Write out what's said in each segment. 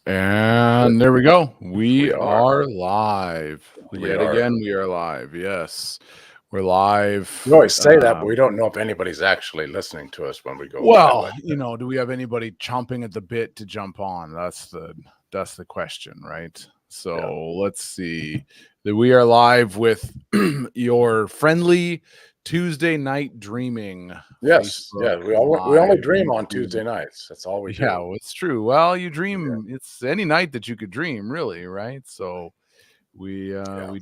And there we go. We We are. are live. We Yet are. again, we are live. Yes, we're live. We always say that, but we don't know if anybody's actually listening to us when we go live. Well, do we have anybody chomping at the bit to jump on? That's the question, right? So let's see. That we are live with your friendly Tuesday night dreaming. Yes, Facebook we only Live, dream on YouTube. Tuesday nights. That's all we do. Yeah, well, it's true. Well, you dream. It's any night that you could dream, really, right? So we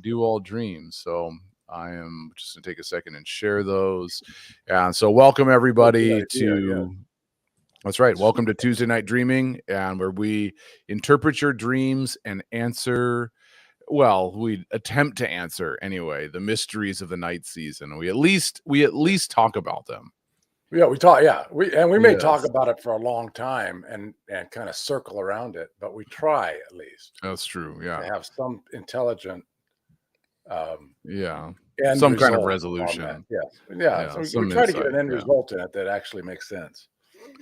do all dream. So I am just gonna take a second and share those. And so welcome everybody to that's right. Welcome to Tuesday Night Dreaming, and where we interpret your dreams and answer. Well, we attempt to answer anyway the mysteries of the night season. We at least talk about them. Yeah, we talk. Yeah, we may talk about it for a long time and kind of circle around it, but we try at least. That's true. Yeah, to have some intelligent. Some kind of resolution. So we try to get an end result in it that actually makes sense.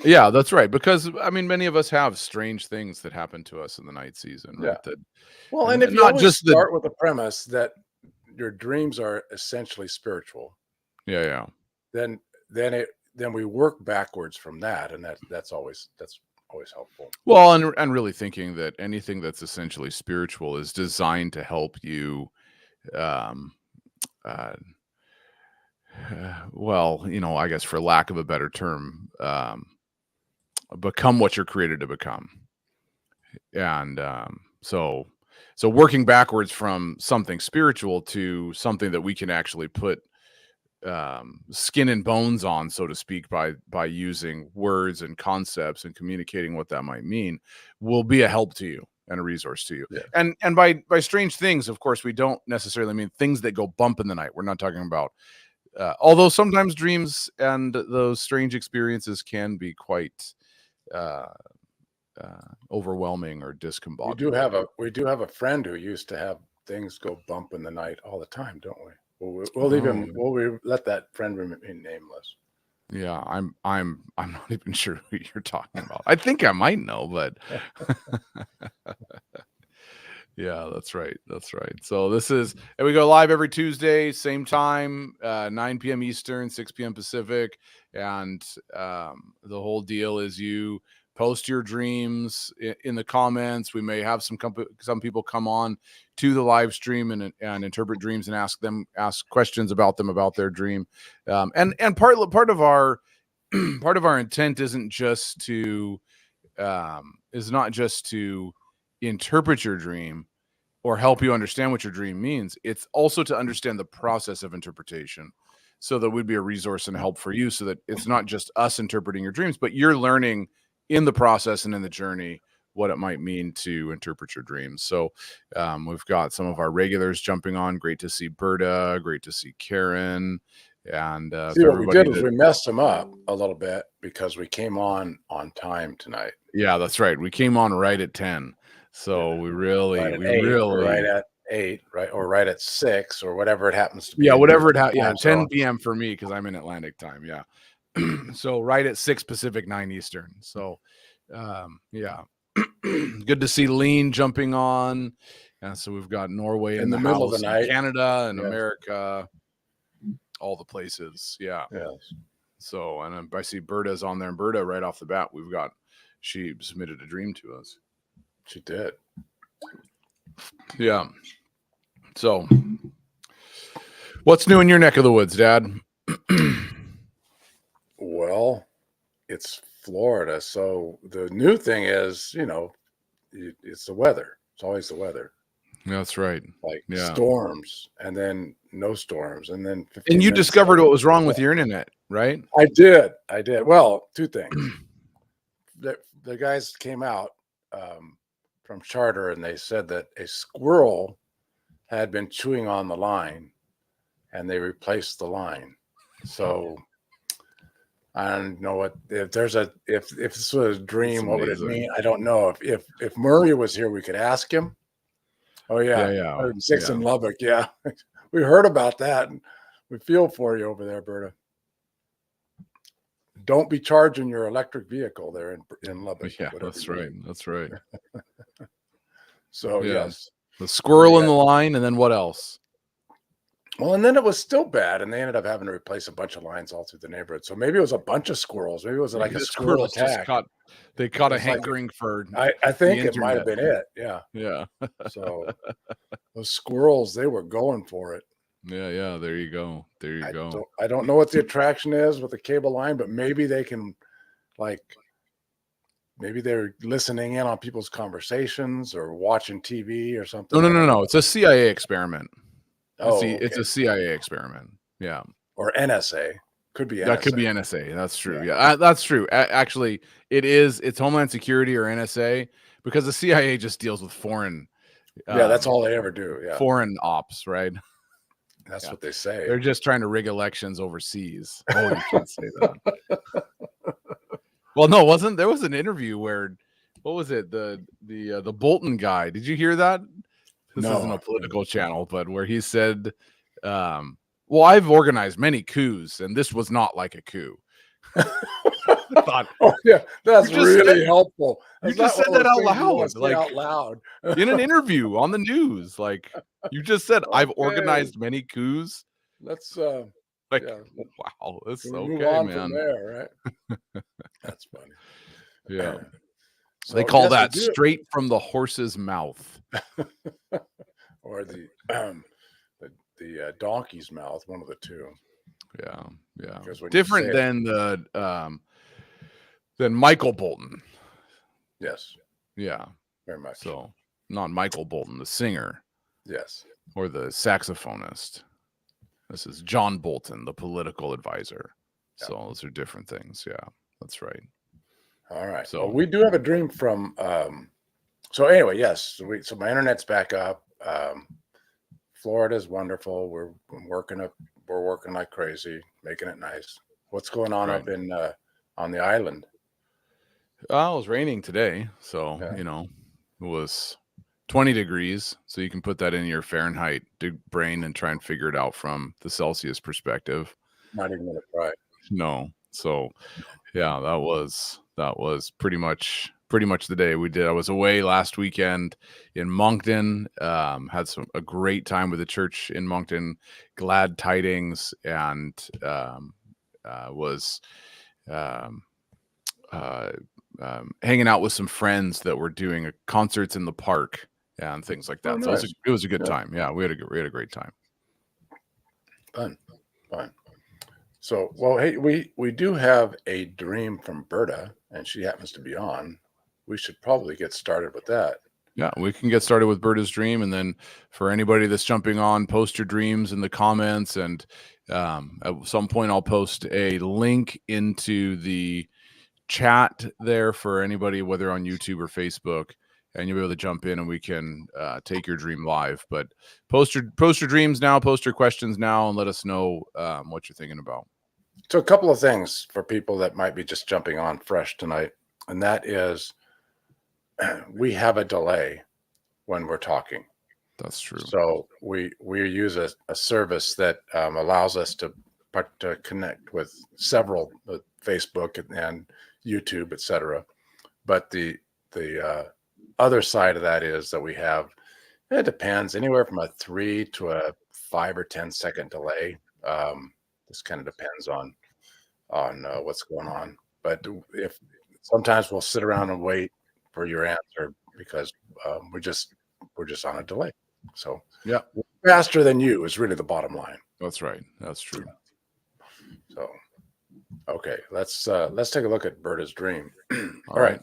Yeah, that's right. Because many of us have strange things that happen to us in the night season, right? Yeah. And if you not just start with the premise that your dreams are essentially spiritual. Yeah. Then we work backwards from that, and that's always helpful. Well, and really thinking that anything that's essentially spiritual is designed to help you. I guess for lack of a better term, become what you're created to become. And so working backwards from something spiritual to something that we can actually put skin and bones on, so to speak, by using words and concepts and communicating what that might mean, will be a help to you and a resource to you. And by strange things, of course, we don't necessarily mean things that go bump in the night. We're not talking about although sometimes dreams and those strange experiences can be quite overwhelming or discombobulating. We do have a friend who used to have things go bump in the night all the time, don't we? We'll let that friend remain nameless. Yeah, I'm not even sure who you're talking about. I think I might know, but yeah, that's right. So and we go live every Tuesday, same time, 9 p.m. Eastern, 6 p.m. Pacific, and the whole deal is you post your dreams in the comments. We may have some people come on to the live stream and interpret dreams and ask questions about them, about their dream. And part of our part of our intent is not just to interpret your dream or help you understand what your dream means. It's also to understand the process of interpretation, so that would be a resource and help for you, so that it's not just us interpreting your dreams, but you're learning in the process and in the journey what it might mean to interpret your dreams. So we've got some of our regulars jumping on. Great to see Berta. Great to see Karen. And what we did was we messed them up a little bit because we came on time tonight. Yeah, that's right. We came on right at 10. So we really right at 8, right, or right at 6, or whatever it happens to be. Yeah, whatever it happens. Yeah, 10 p.m. for me because I'm in Atlantic time. Yeah. So right at 6 Pacific, 9 Eastern. So yeah. Good to see Lean jumping on. And so we've got Norway in the middle of the night, Canada and America, all the places. Yeah. Yes. So, and I see Berta's on there. And Berta, right off the bat, she submitted a dream to us. She did. Yeah. So, what's new in your neck of the woods, Dad? Well, it's Florida. So the new thing is, it's the weather. It's always the weather. That's right. Like storms, and then no storms, and then. And you discovered what was wrong with your internet, right? I did. Well, two things. The guys came out from Charter, and they said that a squirrel had been chewing on the line, and they replaced the line. So I don't know if this was a dream, what would it mean? I don't know. If Murray was here, we could ask him. Oh yeah. 6 in Lubbock. Yeah, we heard about that, and we feel for you over there, Berta. Don't be charging your electric vehicle there in Lubbock. Yeah, that's right. That's right. So Yeah. yes, The squirrel in the line, and then what else? well, and then it was still bad, and they ended up having to replace a bunch of lines all through the neighborhood. So maybe it was a bunch of squirrels. Maybe it was like a The squirrel squirrels just attack. caught a It was like hankering for I the think it might have internet. been it. Yeah. Yeah. So those squirrels, they were going for it. Yeah. There you go. There you go. I don't know what the attraction is with the cable line, but maybe they can like maybe they're listening in on people's conversations or watching TV or something. No. It's a CIA experiment. Oh, It's okay. a CIA experiment. Yeah. Or NSA. Could be That could NSA. be NSA. That's true. Yeah. Yeah, that's true. Actually, it's Homeland Security or NSA, because the CIA just deals with foreign. Yeah, that's all they ever do. Yeah. Foreign ops, right? That's what they say. They're just trying to rig elections overseas. Oh, you can't say that. Well, no, there was an interview where, what was it? The Bolton guy. Did you hear that? This isn't a political channel, but where he said, well, I've organized many coups, and this was not like a coup. I thought, oh yeah, that's really helpful. You just said that out loud, like out loud in an interview on the news. Like you just said, I've organized many coups. Let's like, yeah. Wow, that's move okay, on man. from there, right? That's funny. Yeah. So They call that straight from the horse's mouth. Or the donkey's mouth, one of the two. Yeah. Different than Michael Bolton. Yes. Yeah. Very much. So not Michael Bolton, the singer. Yes. Or the saxophonist. This is John Bolton, the political advisor. Yeah. So those are different things. Yeah, that's right. All right. So we do have a dream from so anyway, yes. So my internet's back up. Florida's wonderful. We're working like crazy, making it nice. What's going on up in on the island? It was raining today, so it was 20 degrees. So you can put that in your Fahrenheit brain and try and figure it out from the Celsius perspective. Not even gonna try. No. So yeah, that was pretty much the day we did. I was away last weekend in Moncton, had a great time with the church in Moncton, glad tidings, and was hanging out with some friends that were doing concerts in the park and things like that. Oh, nice. So it was a good time. Yeah, we had a great time. Fun. So, well, hey, we do have a dream from Berta, and she happens to be on. We should probably get started with that. Yeah, we can get started with Berta's dream, and then for anybody that's jumping on, post your dreams in the comments, and at some point I'll post a link into the chat there for anybody, whether on YouTube or Facebook, and you'll be able to jump in and we can take your dream live. But post your dreams now, post your questions now, and let us know what you're thinking about. So a couple of things for people that might be just jumping on fresh tonight, and that is we have a delay when we're talking. That's true. So we use a service that allows us to connect with several Facebook and YouTube, etc. But the other side of that is that we have, it depends, anywhere from a 3 to a 5 or 10 second delay. This kind of depends on what's going on. But if sometimes we'll sit around and wait for your answer because we're just on a delay. So yeah, faster than you is really the bottom line. That's right. That's true. So okay, let's take a look at Berta's dream. All right.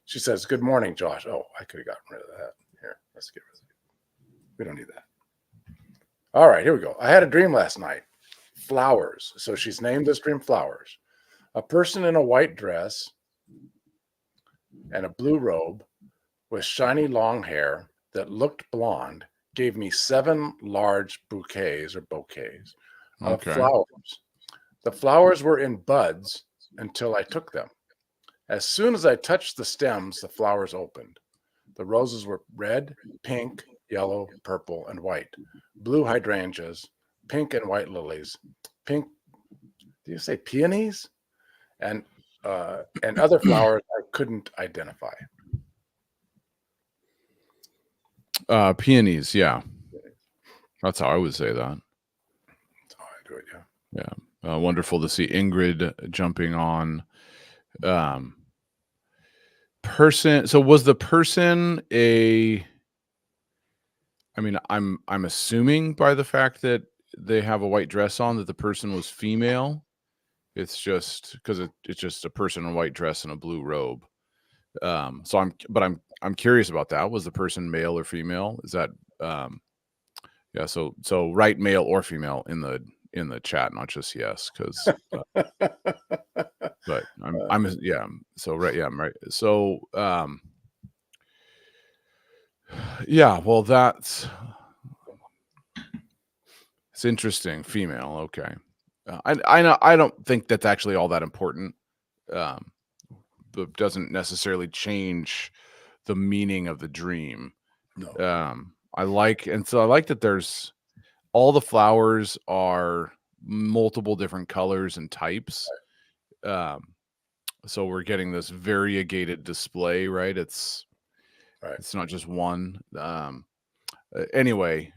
She says, "Good morning, Josh." Oh, I could have gotten rid of that. Here, let's get rid of it. We don't need that. All right, here we go. I had a dream last night. Flowers. So she's named this dream Flowers. A person in a white dress and a blue robe with shiny long hair that looked blonde gave me 7 large bouquets of flowers. The flowers were in buds until I took them. As soon as I touched the stems, the flowers opened. The roses were red, pink, yellow, purple, and white. Blue hydrangeas, pink and white lilies, pink, do you say peonies? And other flowers I couldn't identify. Peonies, yeah. That's how I would say that. That's how I do it, yeah. Yeah. Wonderful to see Ingrid jumping on. Person. So was the person I mean, I'm assuming by the fact that they have a white dress on that the person was female. It's just because it's just a person in a white dress and a blue robe. So I'm curious about that. Was the person male or female? Is that yeah? So write male or female in the chat, not just yes, because. But I'm yeah. So right, yeah, I'm right. So yeah. Well, it's interesting. Female, okay. I know. I don't think that's actually all that important. But doesn't necessarily change the meaning of the dream. No. I like that there's all the flowers are multiple different colors and types. So we're getting this variegated display, right? It's not just one. Anyway,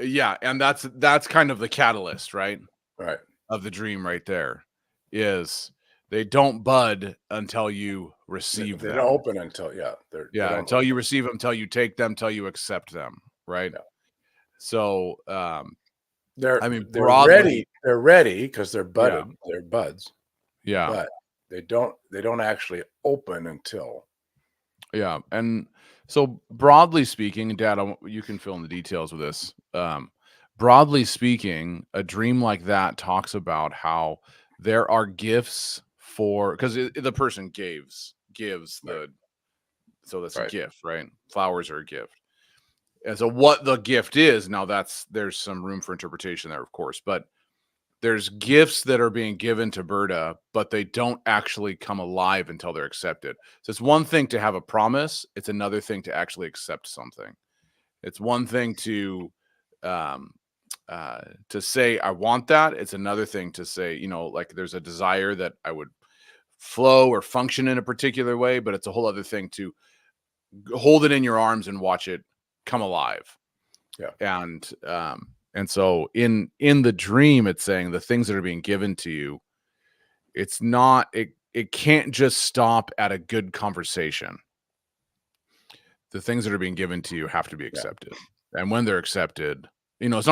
yeah, and that's kind of the catalyst, right? Right. Of the dream right there is they don't bud until you receive They them. don't open until Until you receive them, until you take them, until you accept them, right? Yeah. So they're broadly, ready. They're ready because they're budded. Yeah. They're buds. Yeah. But they don't actually open until. Yeah. And so broadly speaking, Dad, you can fill in the details with this. Broadly speaking, a dream like that talks about how there are gifts for, because the person gives the, so that's a gift, right? Flowers are a gift. And so what the gift is, now there's some room for interpretation there, of course, but there's gifts that are being given to Berta, but they don't actually come alive until they're accepted. So it's one thing to have a promise. It's another thing to actually accept something. It's one thing to say, I want that. It's another thing to say, like there's a desire that I would flow or function in a particular way, but it's a whole other thing to hold it in your arms and watch it come alive. Yeah. And so in the dream, it's saying the things that are being given to you, it's not, it can't just stop at a good conversation. The things that are being given to you have to be accepted. Yeah. And when they're accepted, it's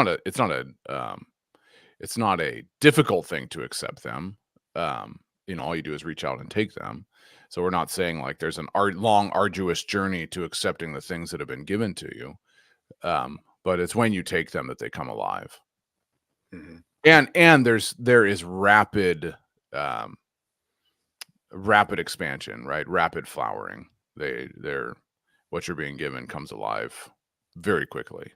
not a difficult thing to accept them. All you do is reach out and take them. So we're not saying like there's an long, arduous journey to accepting the things that have been given to you. But it's when you take them that they come alive. Mm-hmm. And there is rapid expansion, right? Rapid flowering. They're what you're being given comes alive very quickly.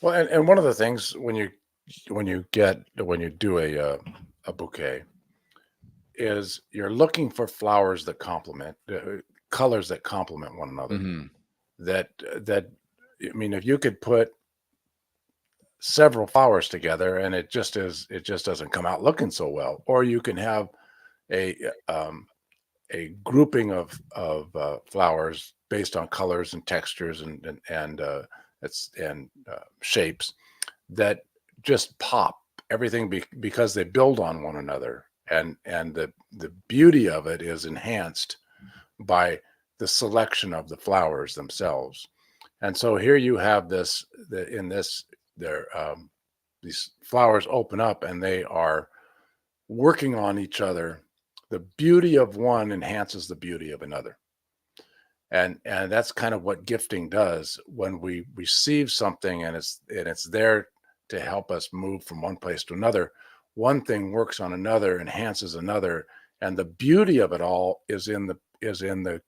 Well, and one of the things when you do a bouquet is you're looking for flowers that complement colors that complement one another. Mm-hmm. That I mean, if you could put several flowers together and it just doesn't come out looking so well, or you can have a grouping of flowers based on colors and textures and shapes that just pop everything because they build on one another, and the beauty of it is enhanced by the selection of the flowers themselves. And so here you have these flowers open up and they are working on each other. The beauty of one enhances the beauty of another. And that's kind of what gifting does. When we receive something and it's there to help us move from one place to another, one thing works on another, enhances another, and the beauty of it all is in the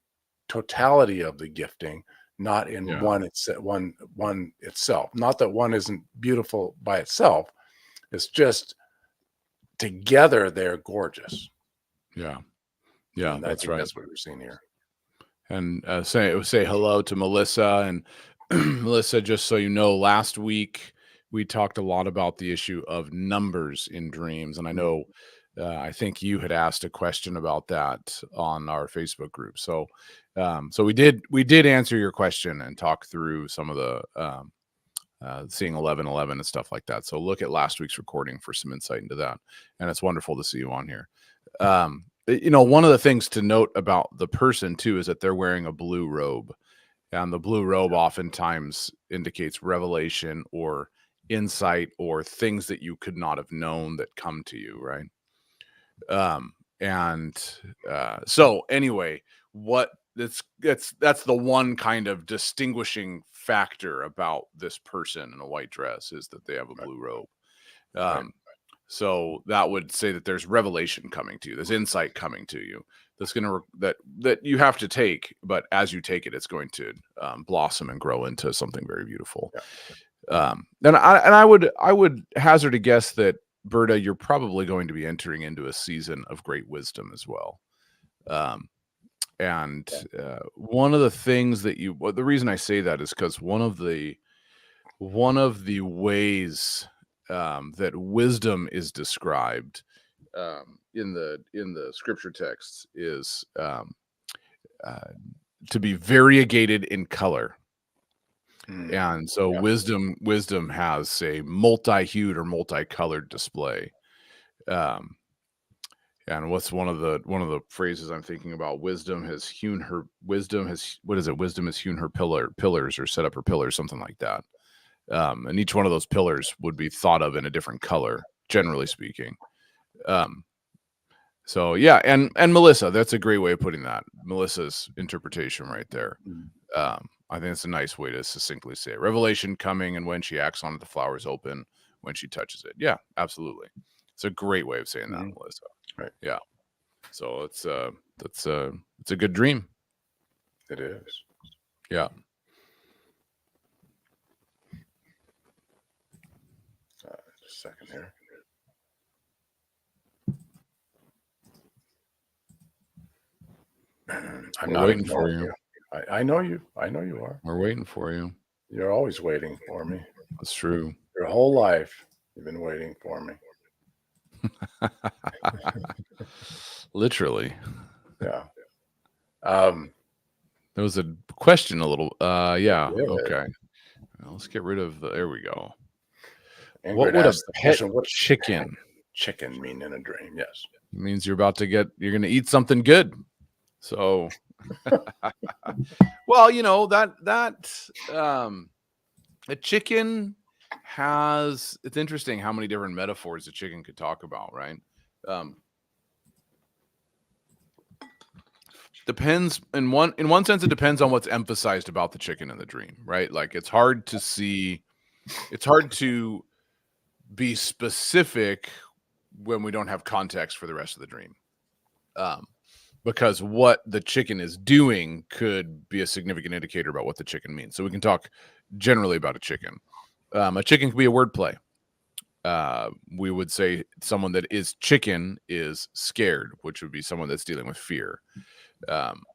totality of the gifting, not in one itself. Not that one isn't beautiful by itself. It's just together they're gorgeous. Yeah, that's right. That's what we're seeing here. And say hello to Melissa. And Melissa, just so you know, last week we talked a lot about the issue of numbers in dreams, and I know I think you had asked a question about that on our Facebook group. So we did answer your question and talk through some of the seeing 11:11 and stuff like that. So look at last week's recording for some insight into that. And it's wonderful to see you on here. One of the things to note about the person too is that they're wearing a blue robe, and the blue robe oftentimes indicates revelation or insight or things that you could not have known that come to you, right? So anyway, what that's the one kind of distinguishing factor about this person in a white dress is that they have a blue robe. So that would say that there's revelation coming to you, there's insight coming to you that's going to that you have to take, but as you take it, it's going to blossom and grow into something very beautiful. And I would hazard a guess that, Berta, you're probably going to be entering into a season of great wisdom as well. One of the things that the reason I say that is because one of the ways that wisdom is described in the scripture texts is to be variegated in color. And so wisdom has a multi-hued or multicolored display. And what's one of the phrases I'm thinking about? Wisdom has hewn her pillars, or set up her pillars, something like that. And each one of those pillars would be thought of in a different color, generally speaking. So yeah, and Melissa, that's a great way of putting that. Melissa's interpretation right there. I think it's a nice way to succinctly say it. Revelation coming, and when she acts on it, the flowers open when she touches it. Yeah, absolutely. It's a great way of saying that, Melissa. Right. Yeah. So it's a good dream. It is. Yeah. Just a second here. I'm not waiting for you. I know you. I know you are. We're waiting for you. You're always waiting for me. That's true. Your whole life, you've been waiting for me. Literally. Yeah. There was a question a little. Yeah. Okay. Well, let's get rid of there we go. Ingrid, what would a pet chicken mean in a dream? Yes. It means you're going to eat something good. So, well, a chicken it's interesting how many different metaphors a chicken could talk about, right? Depends in one sense, it depends on what's emphasized about the chicken in the dream, right? Like it's hard to be specific when we don't have context for the rest of the dream. Because what the chicken is doing could be a significant indicator about what the chicken means. So we can talk generally about a chicken. A chicken can be a word play. We would say someone that is chicken is scared, which would be someone that's dealing with fear.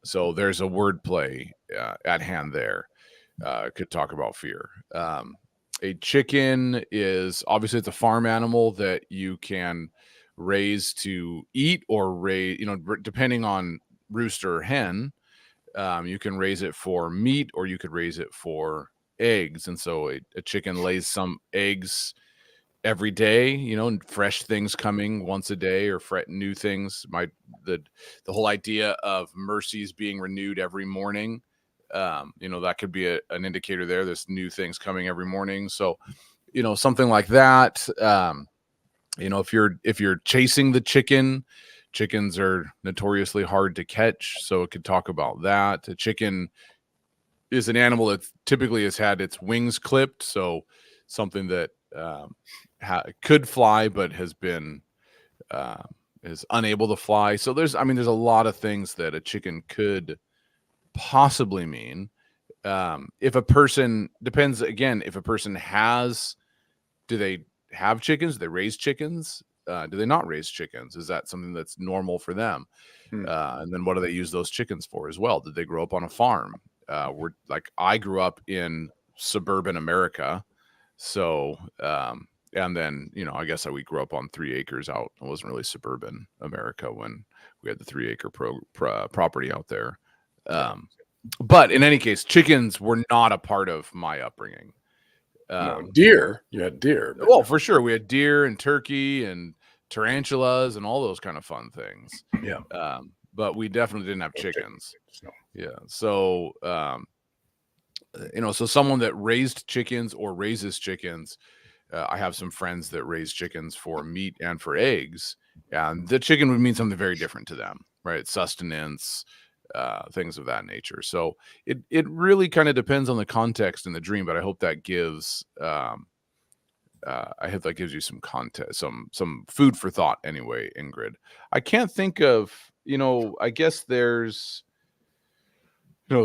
So there's a word play at hand there. Could talk about fear. A chicken is obviously it's a farm animal that you can raise to eat or raise, depending on rooster or hen, you can raise it for meat or you could raise it for eggs. And so a chicken lays some eggs every day, fresh things coming once a day or new things. The whole idea of mercies being renewed every morning, that could be an indicator there. There's new things coming every morning. So, something like that. If you're chasing the chickens are notoriously hard to catch. So it could talk about that. A chicken is an animal that typically has had its wings clipped. So something that could fly, but has been is unable to fly. So there's a lot of things that a chicken could possibly mean. If a person do they have chickens? Do they raise chickens? Do they not raise chickens? Is that something that's normal for them? And then what do they use those chickens for as well? Did they grow up on a farm? I grew up in suburban America. So, And then, I guess we grew up on 3 acres out. It wasn't really suburban America when we had the 3-acre property out there. But in any case, chickens were not a part of my upbringing. No, deer. You had deer. Well, for sure. We had deer and turkey and tarantulas and all those kind of fun things. Yeah. But we definitely didn't have chickens. No. Yeah. So, so someone that raised chickens or raises chickens, I have some friends that raise chickens for meat and for eggs, and the chicken would mean something very different to them, right? Sustenance, things of that nature. So it really kind of depends on the context in the dream, but I hope that gives you some context, some food for thought anyway, Ingrid. I can't think of, I guess there's,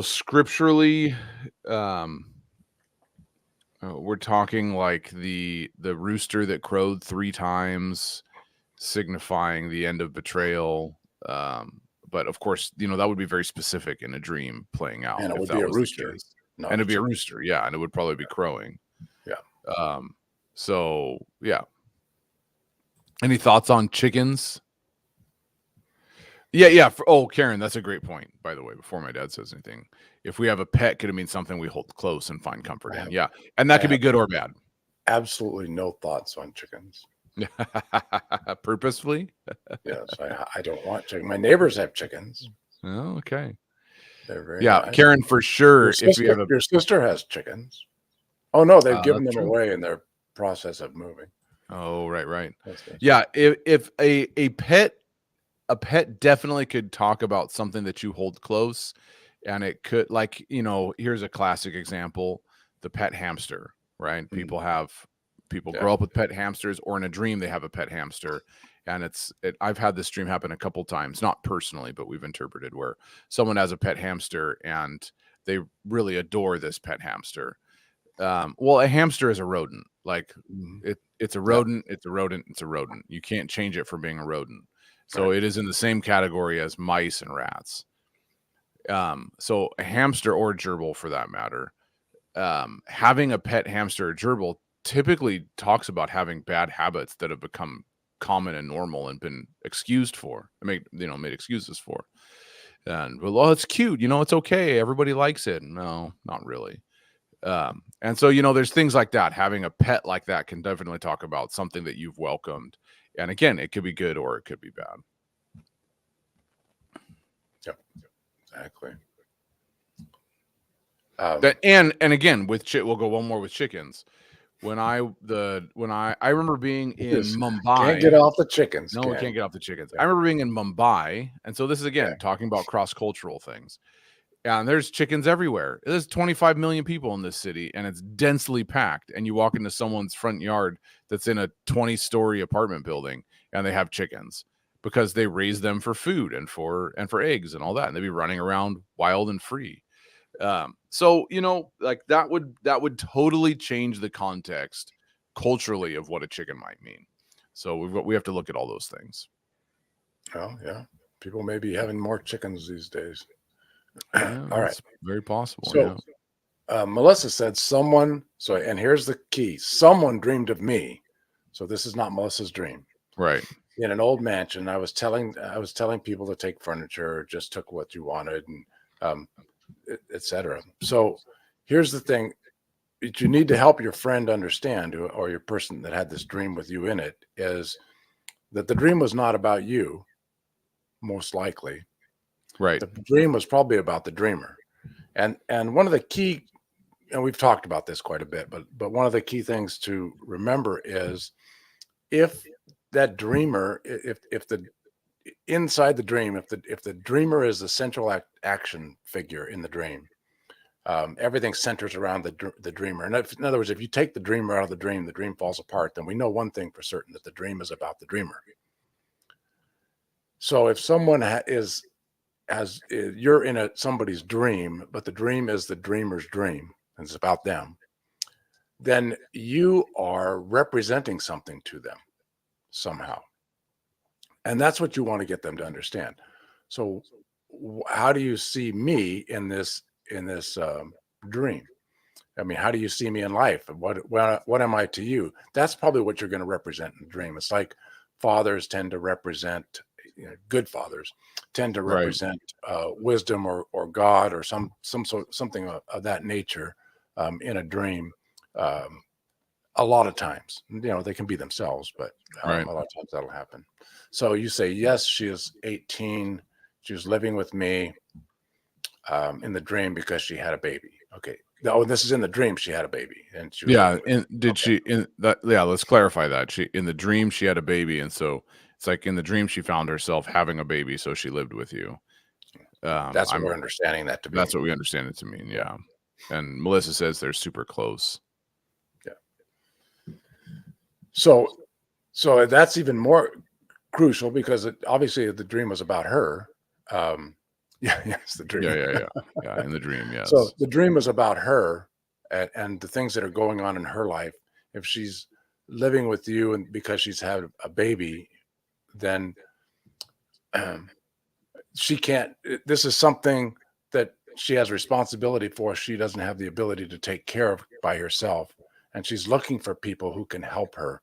scripturally, we're talking like the rooster that crowed 3 times, signifying the end of betrayal. But of course, that would be very specific in a dream playing out. And it if would that be a was the rooster. case. And it'd be a rooster, yeah, and it would probably be crowing. Yeah. So yeah. Any thoughts on chickens? Yeah. Karen, that's a great point, by the way, before my dad says anything. If we have a pet, could it mean something we hold close and find comfort in? Yeah. And that could be good or bad. Absolutely no thoughts on chickens. Purposefully? Yes, I don't want chicken. My neighbors have chickens. Oh, okay. They're very nice. Karen, for sure. Your sister has chickens. Oh no, they've given them away in their process of moving. Oh, right. Yeah, if a pet definitely could talk about something that you hold close, and it could, like, here's a classic example: the pet hamster, right? Mm-hmm. People grow up with pet hamsters, or in a dream they have a pet hamster. And I've had this dream happen a couple times, not personally, but we've interpreted where someone has a pet hamster and they really adore this pet hamster. Well, a hamster is a rodent. Like, it's a rodent. It's a rodent. It's a rodent. You can't change it from being a rodent. So it is in the same category as mice and rats. So a hamster, or a gerbil for that matter, having a pet hamster or gerbil typically talks about having bad habits that have become common and normal and been excused for, made excuses for. And, well, it's cute, it's okay, everybody likes it. No, not really. And so, there's things like that. Having a pet like that can definitely talk about something that you've welcomed. And again, it could be good or it could be bad. Yep, exactly. And again, we'll go one more with chickens. When I remember being in Mumbai. Can't get off the chickens. No, we can't get off the chickens. I remember being in Mumbai, and so this is again talking about cross-cultural things. And there's chickens everywhere. There's 25 million people in this city, and it's densely packed. And you walk into someone's front yard that's in a 20-story apartment building, and they have chickens because they raise them for food and for eggs and all that. And they'd be running around wild and free. So, like that would totally change the context culturally of what a chicken might mean. So we have to look at all those things. Oh yeah. People may be having more chickens these days. Yeah, all right. Very possible. So Melissa said and here's the key. Someone dreamed of me. So this is not Melissa's dream. Right. In an old mansion, I was telling people to take furniture, just took what you wanted, and etc. So here's the thing that you need to help your friend understand, or your person that had this dream with you in it, is that the dream was not about you, most likely. Right. The dream was probably about the dreamer. And one of the key, and we've talked about this quite a bit, but one of the key things to remember is if that dreamer, if the inside the dream, if the dreamer is the central action figure in the dream, everything centers around the dreamer. And in other words, if you take the dreamer out of the dream falls apart. Then we know one thing for certain, that the dream is about the dreamer. So if someone you're in somebody's dream, but the dream is the dreamer's dream, and it's about them, then you are representing something to them somehow. And that's what you want to get them to understand. So how do you see me in this dream? I mean, how do you see me in life? What am I to you? That's probably what you're going to represent in the dream. It's like fathers tend to represent, good fathers tend to Right. represent wisdom or God or something of that nature in a dream. Um, a lot of times, they can be themselves, but Right. a lot of times that'll happen. So you say, yes, she is 18. She was living with me in the dream because she had a baby. Okay. Oh, this is in the dream. She had a baby and she was Yeah. living with And me. did Okay. she in that? Yeah. Let's clarify that. In the dream, she had a baby. And so it's like in the dream, she found herself having a baby. So she lived with you. That's what we're understanding that to be. That's what we understand it to mean. Yeah. And Melissa says they're super close. Yeah. So that's even more crucial because obviously the dream was about her. Yes, the dream. Yeah. In the dream. So Yes. the dream is about her and the things that are going on in her life. If she's living with you and because she's had a baby, then she can't. This is something that she has responsibility for. She doesn't have the ability to take care of by herself, and she's looking for people who can help her.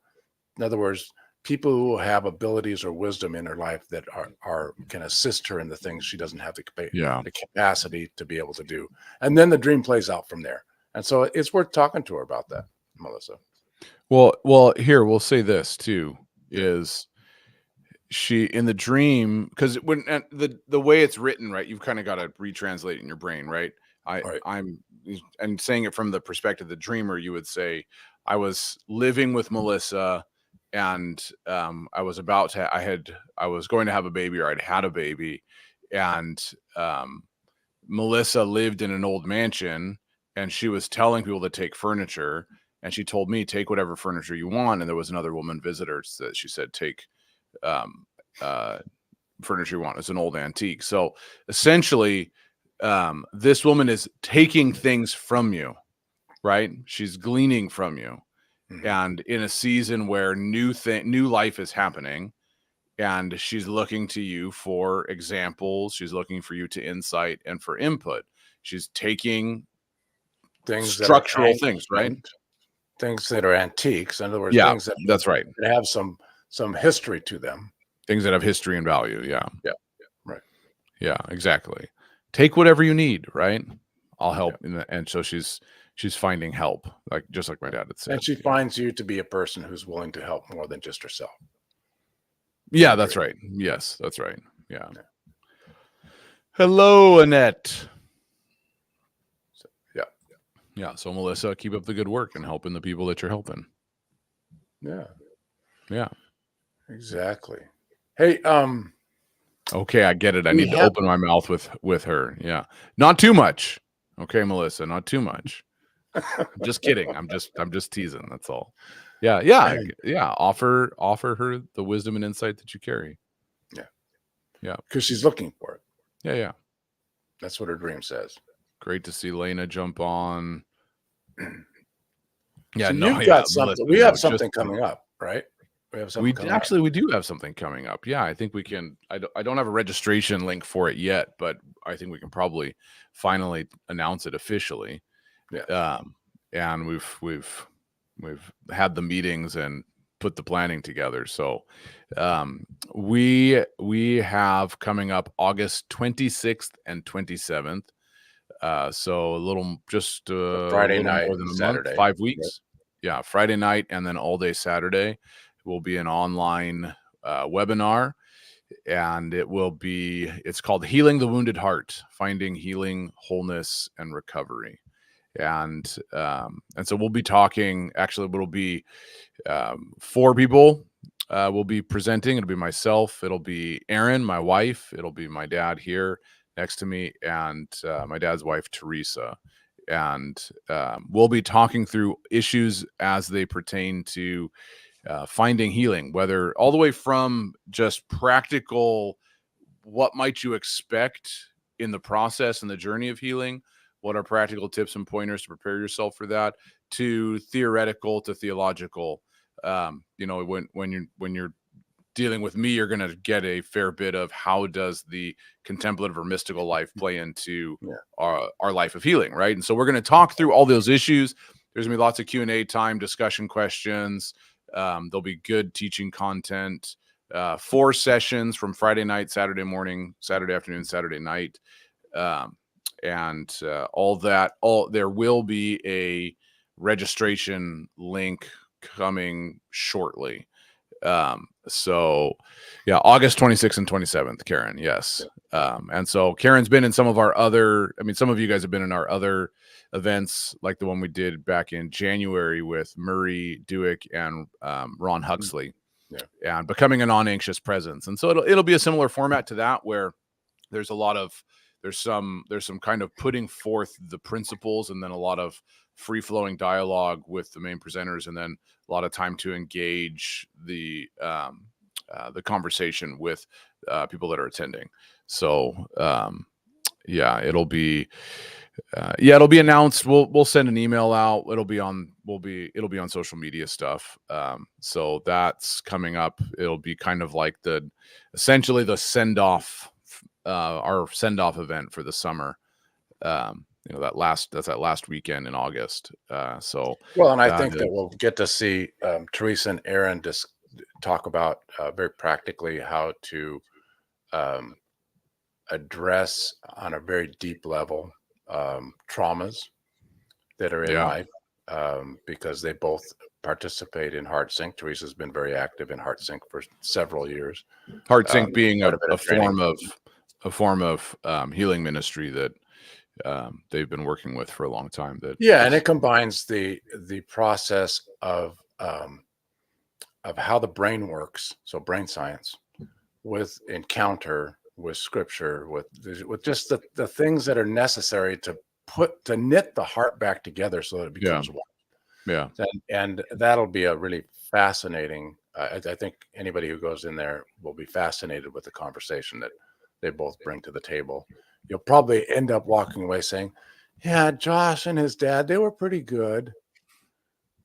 In other words, people who have abilities or wisdom in her life that are can assist her in the things she doesn't have Yeah. the capacity to be able to do. And then the dream plays out from there. And so it's worth talking to her about that, Melissa. Well, here we'll say this too Yeah. is she in the dream because when and the way it's written, right? You've kind of got to retranslate it in your brain, right? All right. I'm and saying it from the perspective of the dreamer, you would say, I was living with Melissa and I was going to have a baby or I'd had a baby and Melissa lived in an old mansion and she was telling people to take furniture and she told me take whatever furniture you want and there was another woman visitor that she said take um, furniture you want. It's an old antique. So essentially, this woman is taking things from you, right? She's gleaning from you, Mhm. and in a season where new life is happening, and she's looking to you for examples. She's looking for you to insight and for input. She's taking Things that are structural things, right? things that are antiques. In other words, Yeah, things that's right. that have some history to them. Things that have history and value. Yeah. Yeah. Right. Yeah, exactly. Take whatever you need, right? I'll Yeah. help. And so she's finding help, like just like my dad had said. And she finds you to be a person who's willing to help more than just herself. Yeah, that's right. Yes, that's right. Yeah. Hello, Annette. Yeah. Yeah. So Melissa, keep up the good work and helping the people that you're helping. Yeah. Yeah. Exactly. Hey, Okay, I get it. I need to open my mouth with her. Yeah. Not too much. Okay, Melissa, not too much. Just kidding. I'm just teasing. That's all. Yeah. Offer her the wisdom and insight that you carry. Yeah. Because she's looking for it. Yeah. That's what her dream says. Great to see Lena jump on. Yeah, so you've got something. We have something coming up, right? We have something coming up. We do have something coming up. Yeah, I think we can. I don't have a registration link for it yet, but I think we can probably finally announce it officially. Yeah. And we've had the meetings and put the planning together. So we have coming up August 26th and 27th. So a little just Friday a little night more than and a Saturday. month, 5 weeks. Yeah, Friday night and then all day Saturday will be an online webinar, and it's called Healing the Wounded Heart: Finding Healing, Wholeness, and Recovery. And so we'll be talking. Actually, it'll be 4 people will be presenting. It'll be myself. It'll be Erin, my wife. It'll be my dad here next to me, and my dad's wife, Teresa. And we'll be talking through issues as they pertain to finding healing, whether all the way from just practical, what might you expect in the process and the journey of healing? What are practical tips and pointers to prepare yourself for that? To theoretical, to theological. When you're dealing with me, you're going to get a fair bit of how does the contemplative or mystical life play into our life of healing, right? And so we're going to talk through all those issues. There's going to be lots of Q&A time, discussion questions. There'll be good teaching content. 4 sessions from Friday night, Saturday morning, Saturday afternoon, Saturday night. And all that. There will be a registration link coming shortly. So yeah, August 26th and 27th, Karen. Yes. And so Karen's been in some of our other, some of you guys have been in our other events, like the one we did back in January with Murray Dewick and Ron Huxley, and becoming a non-anxious presence. And so it'll be a similar format to that, where there's some kind of putting forth the principles, and then a lot of free-flowing dialogue with the main presenters, and then a lot of time to engage the conversation with people that are attending. So it'll be announced. We'll send an email out. It'll be on social media stuff. So that's coming up. It'll be kind of like essentially the send-off, our send-off event for the summer. That's that last weekend in August. And I think that we'll get to see Teresa and Aaron just talk about very practically how to address on a very deep level traumas that are in life, because they both participate in Heart Sync. Teresa's been very active in Heart Sync for several years. Heart Sync being a form of healing ministry that they've been working with for a long time. And it combines the process of how the brain works, so brain science, with encounter, with scripture, with just the things that are necessary to knit the heart back together so that it becomes one. Yeah. And that'll be a really fascinating. I think anybody who goes in there will be fascinated with the conversation that they both bring to the table. You'll probably end up walking away saying, yeah, Josh and his dad, they were pretty good,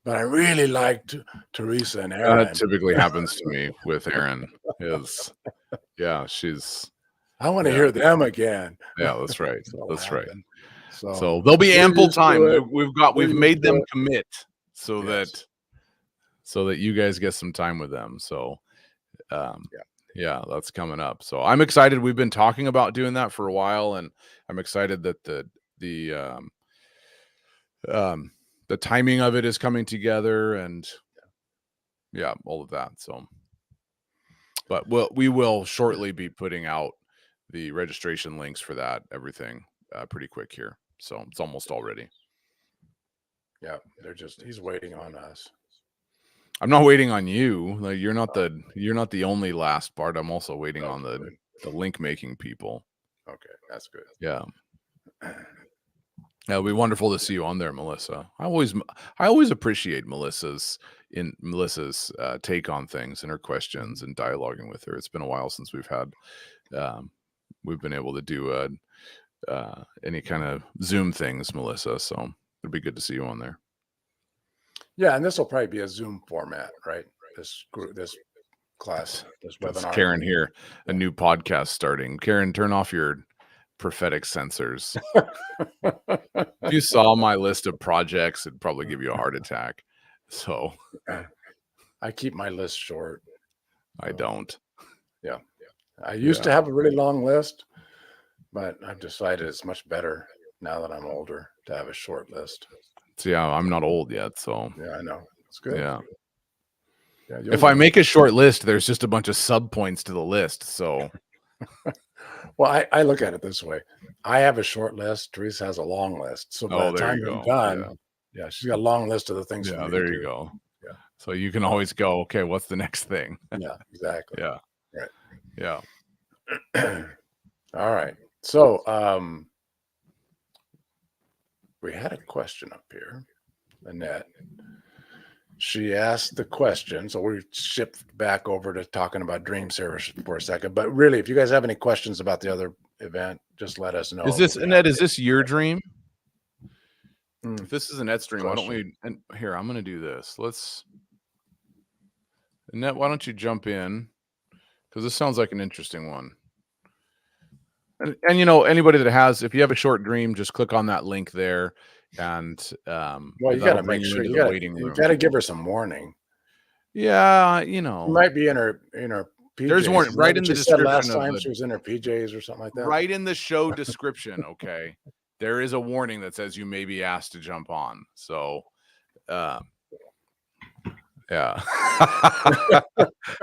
but I really liked Teresa and Aaron. That typically happens to me with Aaron. I want to hear them again. Yeah, that's right. That's right. So there'll be ample time. We've made them commit so that you guys get some time with them. So that's coming up. So I'm excited. We've been talking about doing that for a while, and I'm excited that the timing of it is coming together, and all of that. So, but we will shortly be putting out the registration links for that, everything pretty quick here. So it's almost all ready. Yeah, he's waiting on us. I'm not waiting on you. Like you're not the only last part. I'm also waiting on the link making people. Okay, that's good. Yeah. It'll be wonderful to see you on there, Melissa. I always appreciate Melissa's take on things and her questions and dialoguing with her. It's been a while since we've been able to do any kind of Zoom things, Melissa. So it'd be good to see you on there. Yeah, and this will probably be a Zoom format, right? This class, this webinar. Karen here, a new podcast starting. Karen, turn off your prophetic sensors. If you saw my list of projects, it'd probably give you a heart attack. So I keep my list short. I don't. Yeah. I used to have a really long list, but I've decided it's much better now that I'm older to have a short list. So I'm not old yet, so I know. It's good. Yeah, if I make a short list, there's just a bunch of sub points to the list. So well, I look at it this way. I have a short list. Teresa has a long list. So by the time I'm done, she's got a long list of the things. Yeah, there you go. Yeah. So you can always go, okay, what's the next thing? Yeah, exactly. Yeah. Right. Yeah. All right. So we had a question up here, Annette. She asked the question, so we shift back over to talking about dream service for a second. But really, if you guys have any questions about the other event, just let us know. Is this Annette? Is this your dream? If this is Annette's dream, why don't we? And here, I'm going to do this. Annette, why don't you jump in? because this sounds like an interesting one. And you know, anybody that has, if you have a short dream, just click on that link there, and Well, you got that'll to bring make you sure into you the got waiting you room. got to give her some warning. Yeah, you She know, might be in her PJs. there's warning Isn't that right what in the you said description last of time the she was in her PJs or something like that. right in the show description. Okay, there is a warning that says you may be asked to jump on. So, yeah.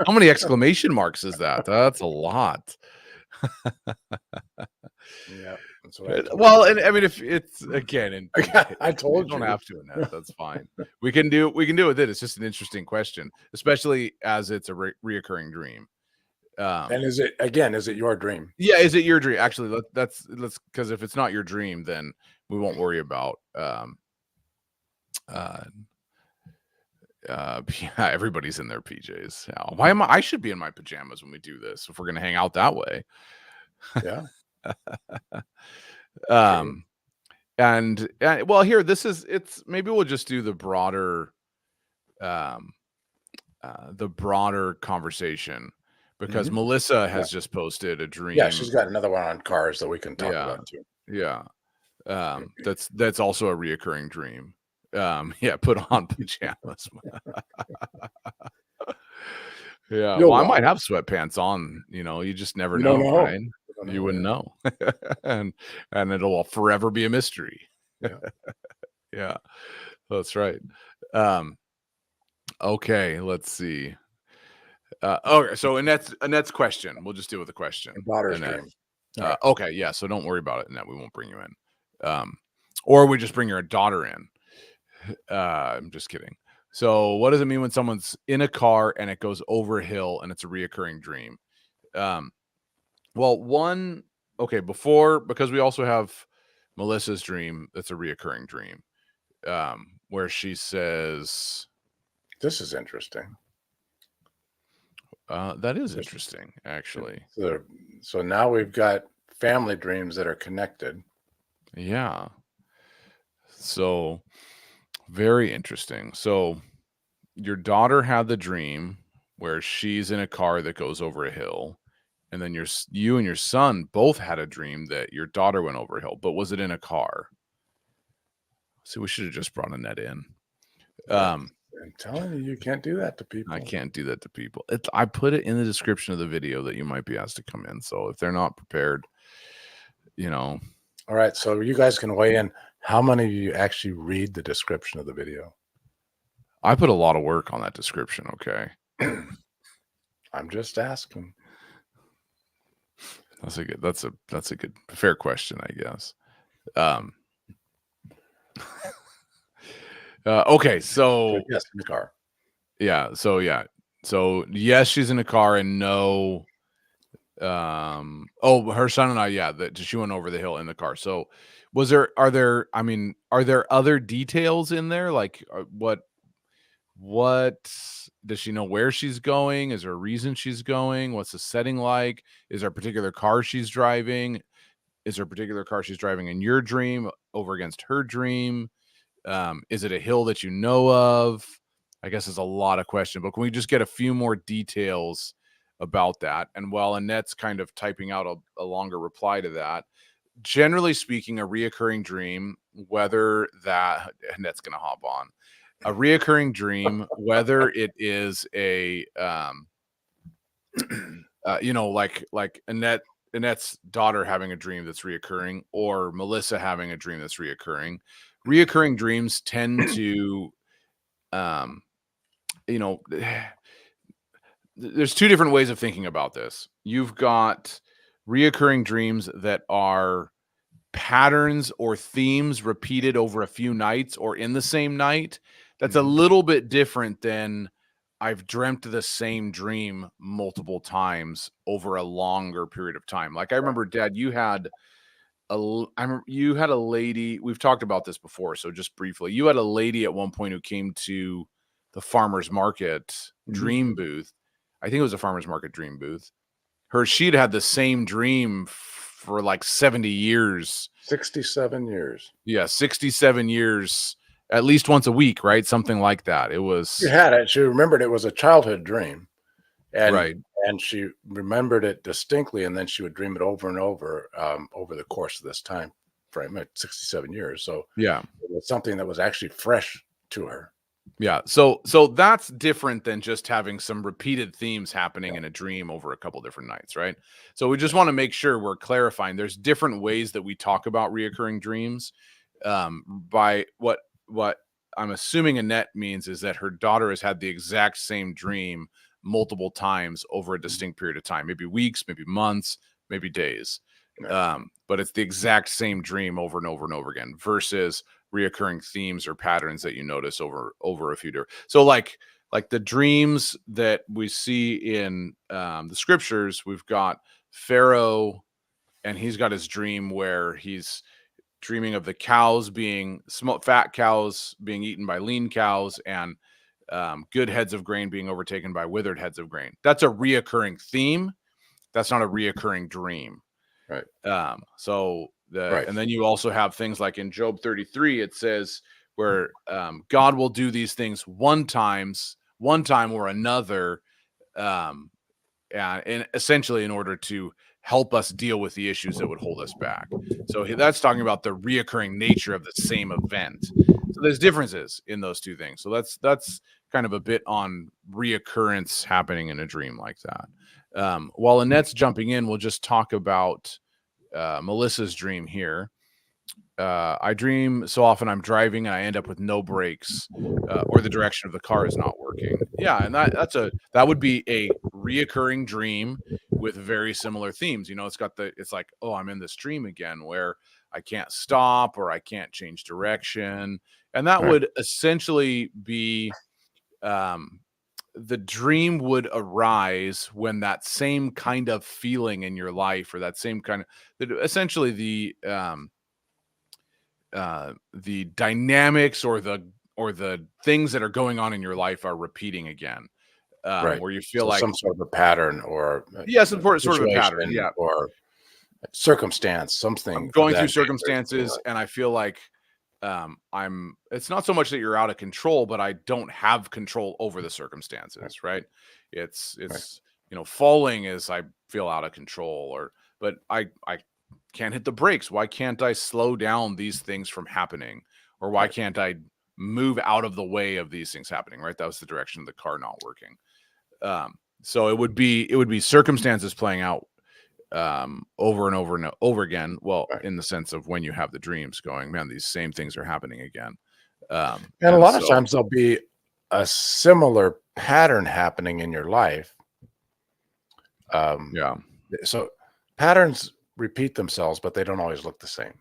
How many exclamation marks is that? That's a lot. Yeah, that's what I told Well, and I mean, if it's again, and I told you don't you. have to, Annette, that's fine. We can do it with it. It's just an interesting question, especially as it's a reoccurring dream. And is it your dream? Yeah, is it your dream? Actually, let's because if it's not your dream, then we won't worry about yeah, everybody's in their PJs. Now. Why am I should be in my pajamas when we do this if we're gonna hang out that way. Yeah. And well, here it's maybe we'll just do the broader conversation because Melissa has just posted a dream. Yeah, she's got another one on cars that we can talk about too. Yeah. That's also a reoccurring dream. Yeah, put on pajamas. Yeah, well, I might have sweatpants on, you know, you just never know, right? You wouldn't know. and it'll forever be a mystery. Yeah. Yeah. That's right. Okay, let's see. Okay, so Annette's question. We'll just deal with the question. Daughter's dream. Okay, yeah, so don't worry about it, Annette. We won't bring you in. Or we just bring your daughter in. I'm just kidding. So what does it mean when someone's in a car and it goes over a hill and it's a reoccurring dream? Well, because we also have Melissa's dream that's a reoccurring dream, where she says, "This is interesting." That is interesting, actually. So now we've got family dreams that are connected. Yeah. So very interesting. So your daughter had the dream where she's in a car that goes over a hill. And then you and your son both had a dream that your daughter went over a hill, but was it in a car? So we should have just brought Annette in. I'm telling you can't do that to people. I can't do that to people. I put it in the description of the video that you might be asked to come in. So if they're not prepared, you know. All right. So you guys can weigh in. How many of you actually read the description of the video? I put a lot of work on that description. Okay. I'm just asking. That's a good fair question, I guess. Okay, so yes, in the car. Yeah, so yes, she's in a car, and no. Her son and I, that she went over the hill in the car. So, are there other details in there? Like, what does she know where she's going? Is there a reason she's going? What's the setting like? Is there a particular car she's driving? Is there a particular car she's driving in your dream over against her dream? Is it a hill that you know of? I guess it's a lot of questions, but can we just get a few more details about that? And while Annette's kind of typing out a longer reply to that, generally speaking, a reoccurring dream, whether that Annette's going to hop on, a reoccurring dream, whether it is a, like Annette's daughter having a dream that's reoccurring, or Melissa having a dream that's reoccurring. Reoccurring dreams tend to, there's two different ways of thinking about this. You've got reoccurring dreams that are patterns or themes repeated over a few nights or in the same night. That's a little bit different than I've dreamt the same dream multiple times over a longer period of time. Like I remember, Dad, you had a lady, we've talked about this before, so just briefly, you had a lady at one point who came to the farmer's market dream booth. I think it was a farmer's market dream booth. She'd had the same dream for like 70 years. 67 years. Yeah, 67 years, at least once a week, right? Something like that. It was. She had it. She remembered it was a childhood dream. And, right. and she remembered it distinctly, and then she would dream it over and over the course of this time frame at 67 years. So Yeah. it was something that was actually fresh to her. Yeah. So that's different than just having some repeated themes happening in a dream over a couple different nights, right? So we just want to make sure we're clarifying there's different ways that we talk about reoccurring dreams. By what I'm assuming Annette means is that her daughter has had the exact same dream multiple times over a distinct period of time, maybe weeks, maybe months, maybe days. But it's the exact same dream over and over and over again versus reoccurring themes or patterns that you notice over a few different. So like the dreams that we see in the scriptures, we've got Pharaoh, and he's got his dream where he's dreaming of the cows being fat cows being eaten by lean cows, and good heads of grain being overtaken by withered heads of grain. That's a reoccurring theme. That's not a reoccurring dream. Right. And then you also have things like in Job 33, it says where God will do these things one time or another, and essentially in order to help us deal with the issues that would hold us back. So that's talking about the reoccurring nature of the same event. So there's differences in those two things. So that's kind of a bit on reoccurrence happening in a dream like that. While Annette's jumping in, we'll just talk about Melissa's dream here. I dream so often I'm driving and I end up with no brakes, or the direction of the car is not working. Yeah, and that would be a reoccurring dream with very similar themes. It's like, oh, I'm in this dream again where I can't stop or I can't change direction, and that would essentially be the dream would arise when that same kind of feeling in your life, or that same kind of, essentially the dynamics or the things that are going on in your life are repeating again, where you feel like some sort of a pattern or some sort of a pattern, or circumstance, something. I'm going through circumstances, and I feel like it's not so much that you're out of control, but I don't have control over the circumstances, right? It's falling as I feel out of control, but I can't hit the brakes. Why can't I slow down these things from happening? Or why can't I move out of the way of these things happening, right? That was the direction of the car not working. So it would be circumstances playing out over and over and over again. Well, in the sense of when you have the dreams going, man, these same things are happening again. And a lot of times there'll be a similar pattern happening in your life. So patterns repeat themselves, but they don't always look the same.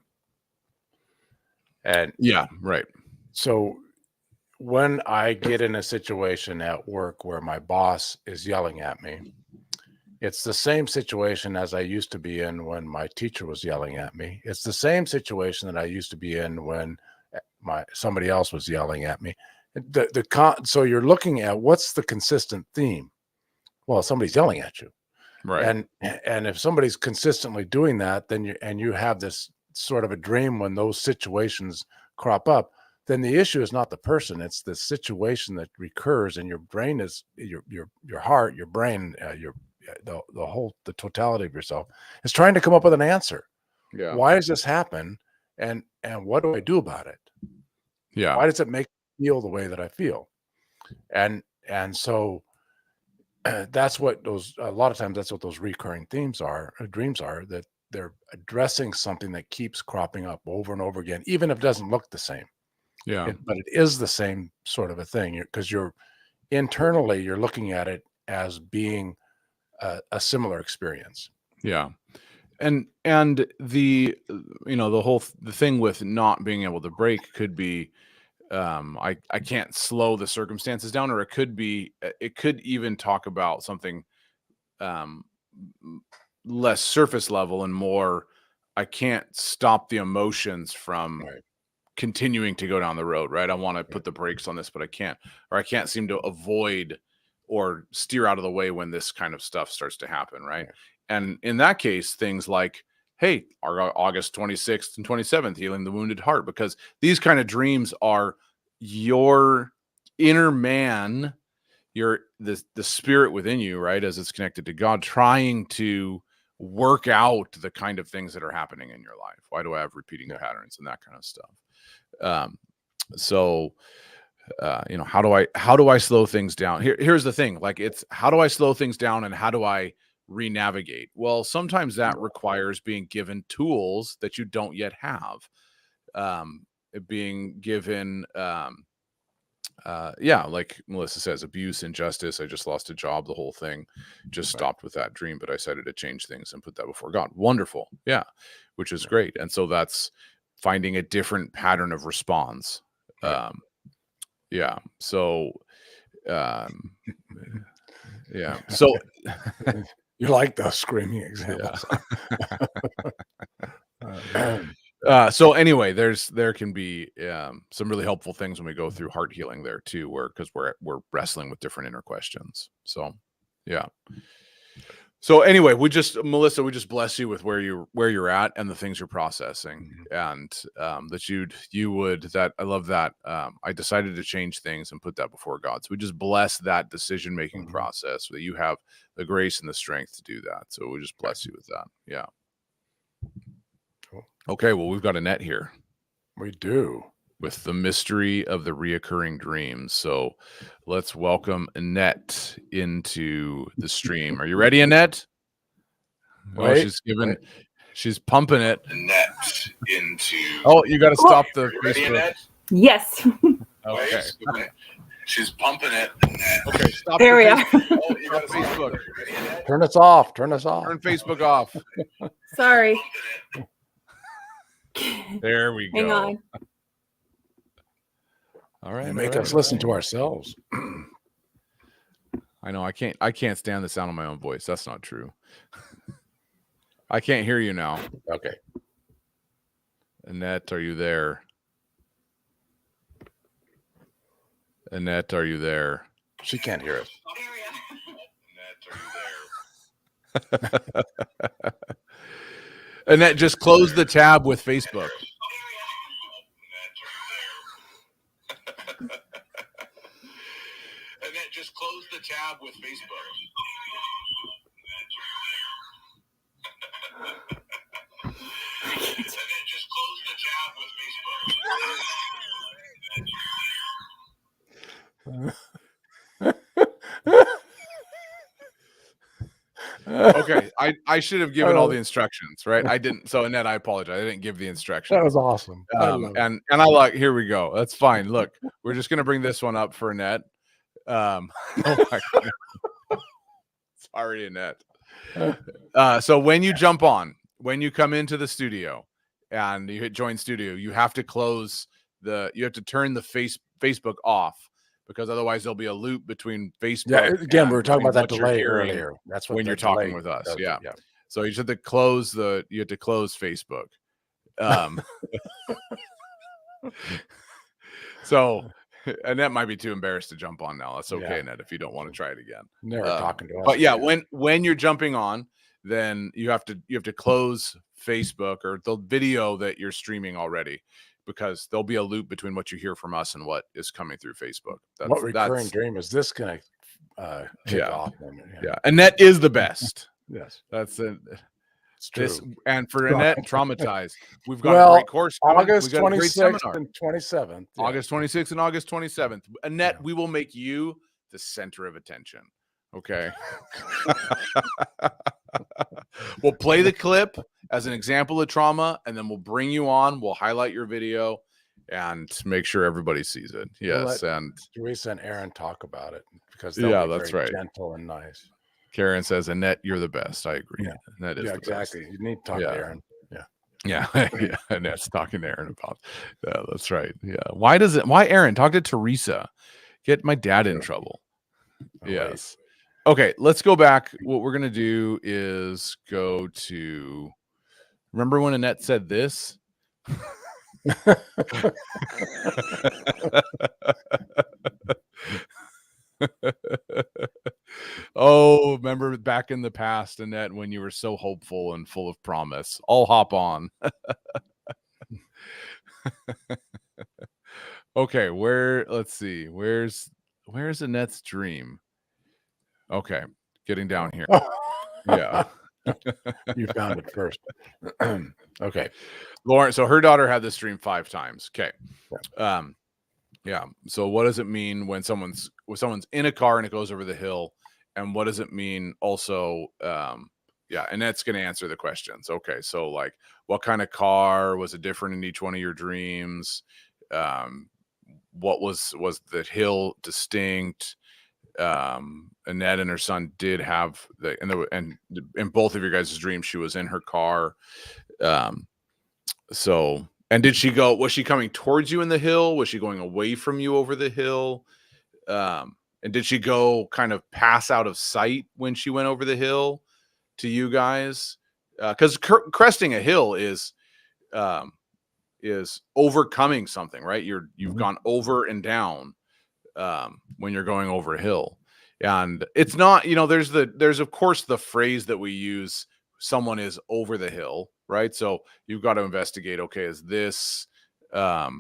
And so when I get in a situation at work where my boss is yelling at me, it's the same situation as I used to be in when my teacher was yelling at me. It's the same situation that I used to be in when somebody else was yelling at me. So you're looking at what's the consistent theme. Well, somebody's yelling at you. Right. And if somebody's consistently doing that, then you have this sort of a dream when those situations crop up, then the issue is not the person, it's the situation that recurs, and your brain is your heart, your brain, the totality of yourself is trying to come up with an answer. Yeah. Why does this happen? And what do I do about it? Yeah. Why does it make me feel the way that I feel? And so that's what a lot of times that's what those recurring themes are, dreams are, that they're addressing something that keeps cropping up over and over again, even if it doesn't look the same. Yeah. But it is the same sort of a thing, because you're internally, you're looking at it as being a similar experience. Yeah. And the the thing with not being able to brake could be, I can't slow the circumstances down, or it could even talk about something less surface level and more, I can't stop the emotions from continuing to go down the road, right? I want to put the brakes on this, but I can't, or I can't seem to avoid or steer out of the way when this kind of stuff starts to happen, right? And in that case, things like, hey, August 26th and 27th, healing the wounded heart, because these kind of dreams are your inner man the spirit within you, right, as it's connected to God, trying to work out the kind of things that are happening in your life. Why do I have repeating patterns and that kind of stuff? So how do I slow things down? Here's the thing, like, it's how do I slow things down and how do I re-navigate? Well, sometimes that requires being given tools that you don't yet have. Being given like Melissa says, abuse, injustice. I just lost a job, the whole thing just stopped with that dream, but I decided to change things and put that before God. Wonderful. Yeah. Which is great. And so that's finding a different pattern of response. Yeah. So yeah. So you like those screaming examples. So anyway, there can be some really helpful things when we go through heart healing there too, because we're wrestling with different inner questions. So yeah. So anyway, Melissa, we just bless you with where you're at and the things you're processing, and that you would, that I love that. I decided to change things and put that before God. So we just bless that decision-making process, so that you have the grace and the strength to do that. So we just bless you with that. Yeah. Cool. Okay. Well, we've got Annette here. We do. With the mystery of the reoccurring dreams. So let's welcome Annette into the stream. Are you ready, Annette? She's pumping it. Annette into. Oh, you got to stop the Facebook. Ready, yes. Okay. She's pumping it. Annette. Okay, stop. There we are. Oh, you got Facebook. Turn us off. Turn Facebook off. Sorry. There we go. Hang on. All right. Make us listen to ourselves. I know. I can't stand the sound of my own voice. That's not true. I can't hear you now. Okay. Annette, are you there? Annette, are you there? She can't hear us. Annette, are you there? Annette, just close the tab with Facebook. Annette, just close the tab with Facebook. Annette, just close the tab with Facebook. Okay, I should have given all the instructions, right? I didn't. So Annette, I apologize. I didn't give the instructions. That was awesome. And I like, here we go. That's fine. Look, we're just gonna bring this one up for Annette. Oh my God. Sorry, Annette. So when you jump on, when you come into the studio and you hit join studio, you have to turn the Facebook off, because otherwise there'll be a loop between Facebook. Yeah, again, we were talking about that delay earlier. That's what when you're talking with us. Yeah. So you have to close Facebook. So Annette might be too embarrassed to jump on now. That's okay, Annette, if you don't want to try it again. Never talking to us. But yeah, when you're jumping on, then you have to close Facebook or the video that you're streaming already, because there'll be a loop between what you hear from us and what is coming through Facebook. What recurring dream is this going to kick off? Yeah, Annette is the best. Yes, that's it. It's true. And for Annette, traumatized, we've got a great course coming. August 26th and 27th. Yeah. August 26th and August 27th. Annette, we will make you the center of attention. Okay. We'll play the clip as an example of trauma, and then we'll bring you on. We'll highlight your video and make sure everybody sees it. Yes, and Teresa and Aaron talk about it, because that's very gentle and nice. Karen says, Annette, you're the best. I agree. Yeah, Annette is exactly. Best. You need to talk to Aaron. Yeah. Annette's talking to Aaron about. Yeah, that's right. Yeah. Why Aaron? Talk to Teresa. Get my dad in trouble. Yes. Okay, let's go back. What we're gonna do is go to. Remember when Annette said this? Oh, remember back in the past, Annette, when you were so hopeful and full of promise. I'll hop on. Okay, let's see. Where's Annette's dream? Okay, getting down here. Yeah. You found it first. Okay. Lauren, so her daughter had this dream 5 times. Okay. Yeah. So what does it mean when someone's in a car and it goes over the hill? And what does it mean also? Yeah, and that's going to answer the questions. Okay. So like, what kind of car was it different in each one of your dreams? What was the hill distinct? Annette and her son did have and in both of your guys' dreams, she was in her car. So, and was she coming towards you in the hill? Was she going away from you over the hill? And did she go kind of pass out of sight when she went over the hill to you guys? Because cresting a hill is overcoming something, right? You've gone over and down when you're going over a hill. And it's not, there's of course the phrase that we use, someone is over the hill, right? So you've got to investigate, okay, is this but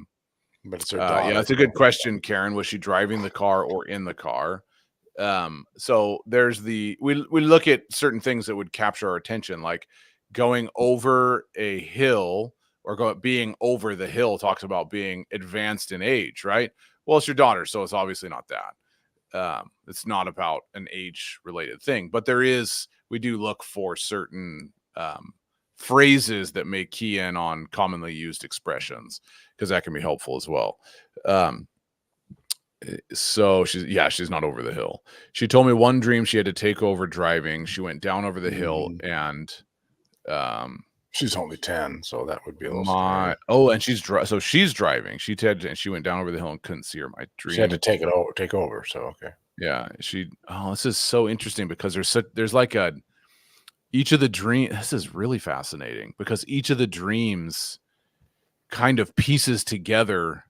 it's her daughter. Yeah, it's a good question, Karen. Was she driving the car or in the car? So there's we look at certain things that would capture our attention, like going over a hill or being over the hill talks about being advanced in age, right? Well, it's your daughter, so it's obviously not that. It's not about an age related thing, but we do look for certain phrases that may key in on commonly used expressions, because that can be helpful as well. So she's not over the hill. She told me one dream she had to take over driving. She went down over the hill and she's only 10, so that would be a little scary. And she's driving. She went down over the hill and couldn't see her. My dream. She had to take over. So okay. Yeah, this is so interesting because there's like each of the dreams. This is really fascinating because each of the dreams kind of pieces together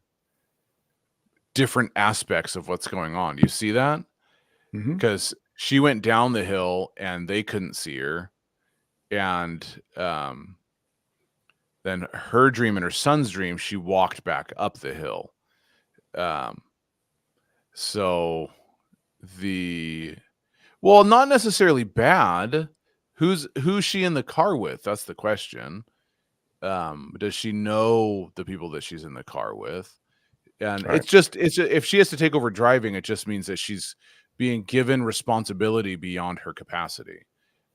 different aspects of what's going on. Do you see that? Because she went down the hill and they couldn't see her. And then her dream and her son's dream, she walked back up the hill. So not necessarily bad. Who's she in the car with? That's the question. Does she know the people that she's in the car with? And right. If she has to take over driving, it just means that she's being given responsibility beyond her capacity.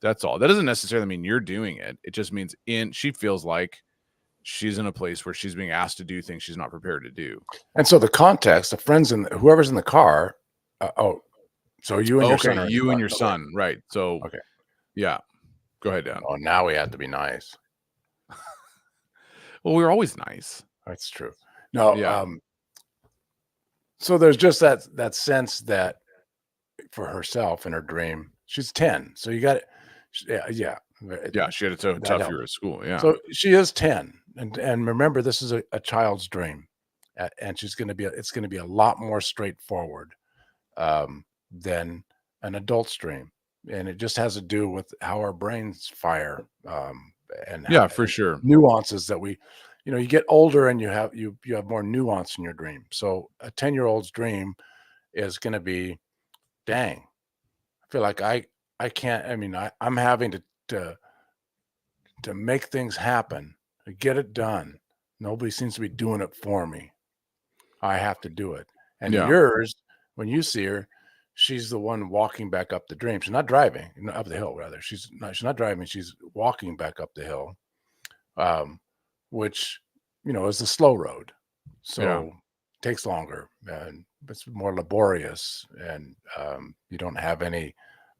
That's all. That doesn't necessarily mean you're doing it. It just means she feels like she's in a place where she's being asked to do things she's not prepared to do. And so the context, the friends and whoever's in the car. So you and your son. Okay, you and your son, right? So okay, yeah. Go ahead, Dan. Oh, now we have to be nice. Well, we're always nice. That's true. No, yeah. So there's just that sense that for herself in her dream, she's 10. So you got it. Yeah. She had a tough year at school. Yeah. So she is 10, and remember, this is a child's dream, and it's going to be a lot more straightforward than an adult's dream, and it just has to do with how our brains fire. And for sure, nuances that you get older and you have more nuance in your dream. So a 10-year-old's dream is going to be, dang, I feel like I can't. I mean, I'm having to make things happen, to get it done. Nobody seems to be doing it for me. I have to do it. And yours, when you see her, she's the one walking back up the dream. She's not driving up the hill, rather. She's not driving. She's walking back up the hill, which, is the slow road. So it takes longer and it's more laborious, and you don't have any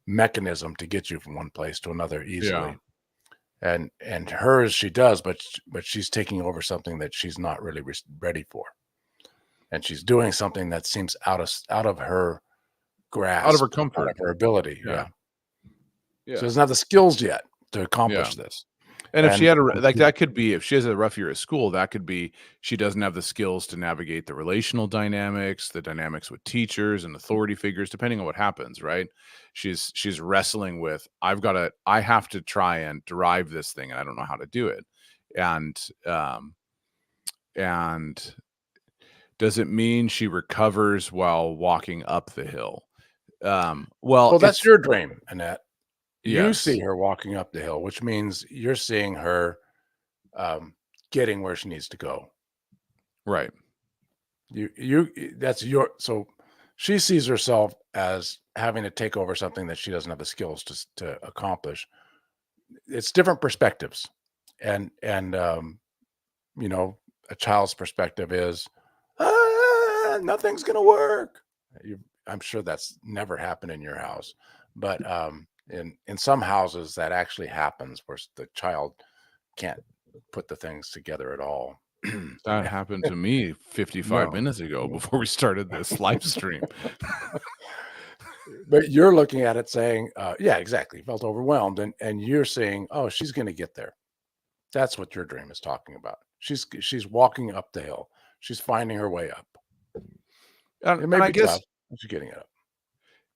mechanism to get you from one place to another easily. And hers, she does, but she's taking over something that she's not really ready for. And she's doing something that seems out of her grasp, out of her comfort, out of her ability. Yeah. So doesn't have the skills yet to accomplish this. And if she had that could be, if she has a rough year at school, that could be she doesn't have the skills to navigate the relational dynamics, the dynamics with teachers and authority figures, depending on what happens, right? She's wrestling with, I have to try and drive this thing, and I don't know how to do it. And Does it mean she recovers while walking up the hill? Well, Well, that's it's your dream, Annette. You yes, see her walking up the hill, which means you're seeing her getting where she needs to go. right. That's your, so she sees herself as having to take over something that she doesn't have the skills to accomplish. It's different perspectives. And you know, a child's perspective is nothing's gonna work. I'm sure that's never happened in your house, but in some houses that actually happens where the child can't put the things together at all. That happened to me 55 No. minutes ago before we started this live stream. But you're looking at it saying, yeah, exactly. Felt overwhelmed. And you're saying, oh, she's going to get there. That's what your dream is talking about. She's walking up the hill. She's finding her way up. It may And I be guess, tough, but she's getting it up.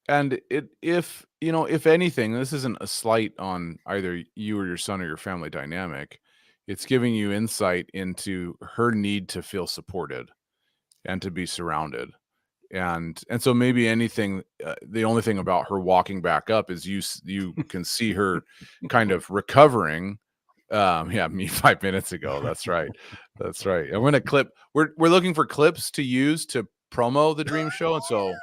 and if you know, if anything, this isn't a slight on either you or your son or your family dynamic. It's giving you insight into her need to feel supported and to be surrounded. And so maybe anything, the only thing about her walking back up is you can see her kind of recovering. Yeah, me 5 minutes ago. That's right. That's right. I'm gonna clip. We're looking for clips to use to promo the dream show, and so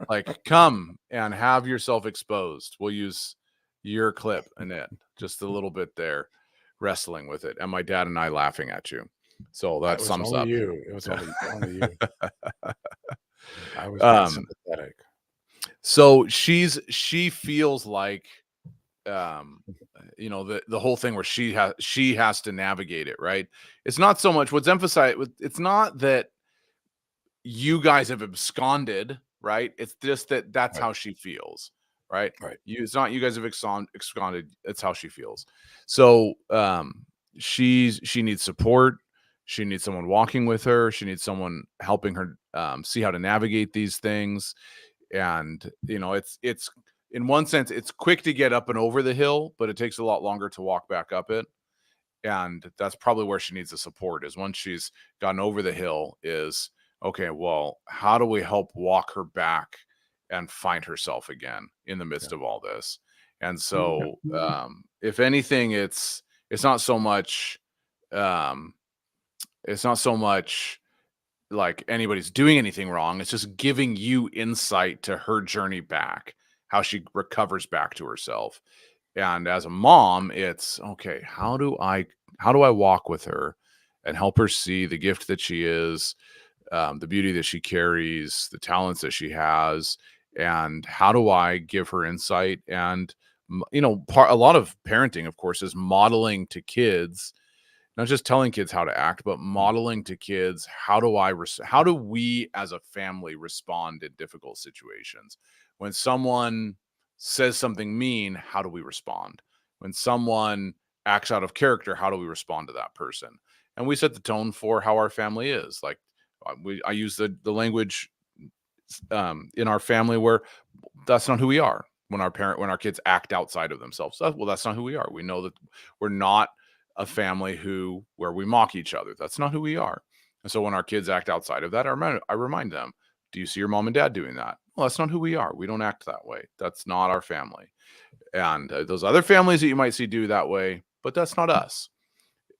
like come and have yourself exposed. We'll use your clip, Annette, just a little bit there, wrestling with it, and my dad and I laughing at you. So that sums up. You. It was only you. I was being sympathetic. So she feels like you know, the whole thing where she has to navigate it, right? It's not so much what's emphasized. It's not that you guys have absconded, right? It's just that that's Right. how she feels, right? Right. It's not you guys have absconded. It's how she feels. So she needs support. She needs someone walking with her. She needs someone helping her see how to navigate these things. And you know, it's in one sense it's quick to get up and over the hill, but it takes a lot longer to walk back up it. And that's probably where she needs the support, is once she's gotten over the hill, is okay, well, how do we help walk her back and find herself again in the midst of all this? And so if anything, it's not so much it's not so much like anybody's doing anything wrong. It's just giving you insight to her journey back, how she recovers back to herself. And as a mom, it's okay, how do I walk with her and help her see the gift that she is, the beauty that she carries, the talents that she has, and how do I give her insight? And you know, a lot of parenting, of course, is modeling to kids, not just telling kids how to act, but modeling to kids how do we as a family respond in difficult situations? When someone says something mean, how do we respond? When someone acts out of character, how do we respond to that person? And we set the tone for how our family is. Like I use the language in our family where that's not who we are. When our kids act outside of themselves, well, that's not who we are. We know that we're not a family where we mock each other. That's not who we are. And so when our kids act outside of that, I remind them, do you see your mom and dad doing that? Well, that's not who we are. We don't act that way. That's not our family. And those other families that you might see do that way, but that's not us.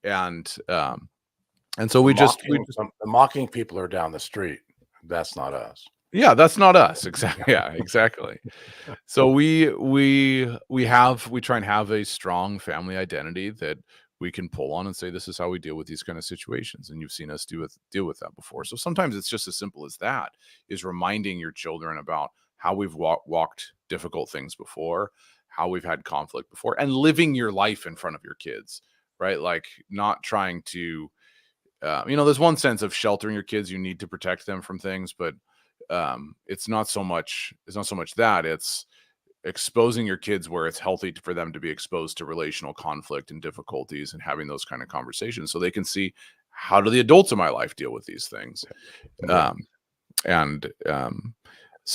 And so The mocking people are down the street. That's not us. yeah, that's not us. Exactly. Yeah, exactly. So we try and have a strong family identity that we can pull on and say, this is how we deal with these kind of situations. And you've seen us deal with that before. So sometimes it's just as simple as that, is reminding your children about how we've walked difficult things before, how we've had conflict before, and living your life in front of your kids, right? Like not trying to, you know, there's one sense of sheltering your kids. You need to protect them from things, but it's not so much that it's exposing your kids where it's healthy for them to be exposed to relational conflict and difficulties and having those kind of conversations so they can see, how do the adults in my life deal with these things? So,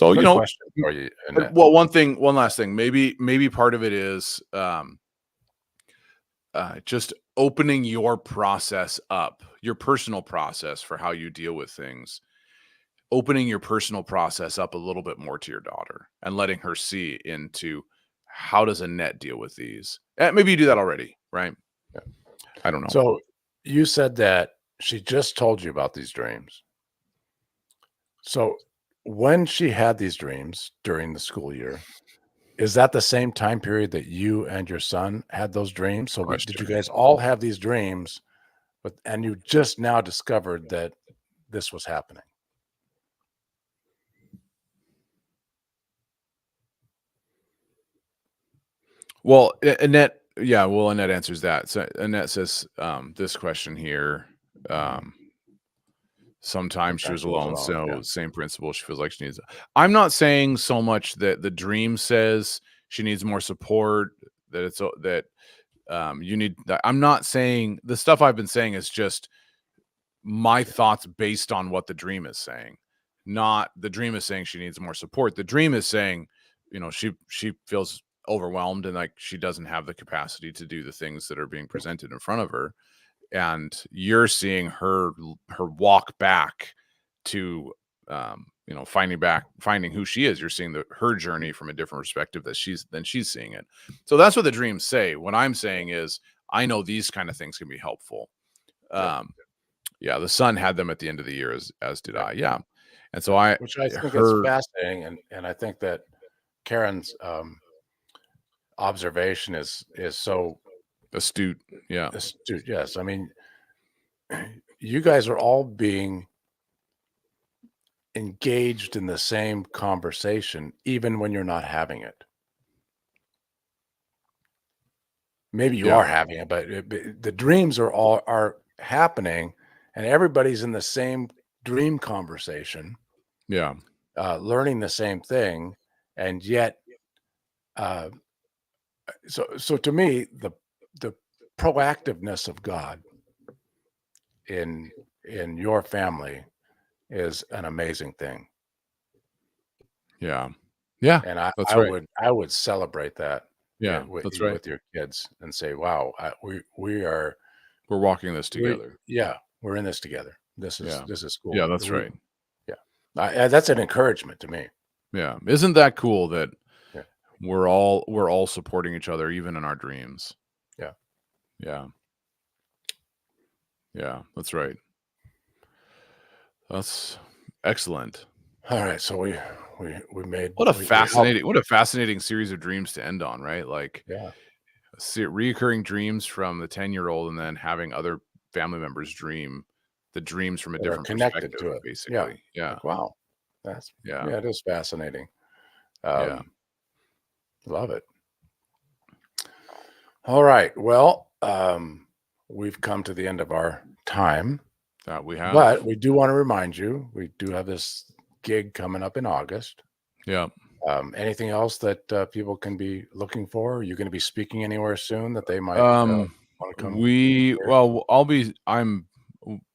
Good you know, question for you, well, one last thing, maybe part of it is just opening your process up, your personal process for how you deal with things, opening your personal process up a little bit more to your daughter and letting her see into how does Annette deal with these. Maybe you do that already, right? Yeah. I don't know. So you said that she just told you about these dreams. So when she had these dreams during the school year, is that the same time period that you and your son had those dreams? So did you Question. guys all have these dreams, and you just now discovered that this was happening? Well, Annette, Annette answers that. So Annette says this question here. Sometimes she was alone, so yeah. same principle. She feels like she needs. I'm not saying so much that the dream says she needs more support. That it's that you need. I'm not saying the stuff I've been saying is just my thoughts based on what the dream is saying. Not the dream is saying she needs more support. The dream is saying, she feels overwhelmed and like she doesn't have the capacity to do the things that are being presented in front of her. And you're seeing her walk back to finding who she is. You're seeing her journey from a different perspective than she's seeing it. So that's what the dreams say. What I'm saying is I know these kind of things can be helpful. Yeah, the son had them at the end of the year, as did I. Yeah, and so which I think is fascinating, and I think that Karen's observation is so astute. Yeah, astute. Yes, I mean, you guys are all being engaged in the same conversation, even when you're not having it. Maybe you are having it, but the dreams are happening, and everybody's in the same dream conversation. Yeah. Learning the same thing, and yet, so to me, the proactiveness of God in your family is an amazing thing. Yeah. Yeah. And that's I right. would celebrate that. Yeah, with, that's right. with your kids and say, wow, we're walking this together. We're in this together. This is cool. Yeah, that's right. Yeah. That's an encouragement to me. Yeah. Isn't that cool that we're all supporting each other, even in our dreams? Yeah. Yeah. Yeah, that's right. That's excellent. All right. So we made what a fascinating series of dreams to end on, right? Like, reoccurring dreams from the 10-year-old, and then having other family members dream the dreams from a different connected perspective, to it. basically. Yeah. Like, wow. It is fascinating. Love it. All right. Well, we've come to the end of our time. We have. But we do want to remind you, we do have this gig coming up in August. Yeah. Anything else that people can be looking for? Are you going to be speaking anywhere soon that they might want to come?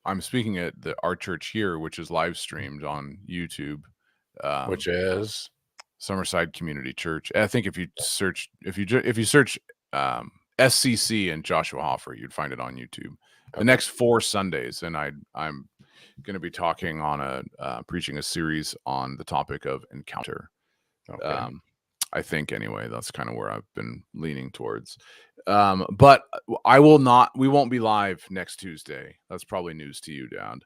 I'm speaking at our church here, which is live streamed on YouTube, which is Summerside Community Church. I think if you search SCC and Joshua Hoffer, you'd find it on YouTube. The next 4 Sundays, and I'm going to be talking on preaching a series on the topic of encounter. I think anyway, that's kind of where I've been leaning towards. But we won't be live next Tuesday. That's probably news to you, Dad.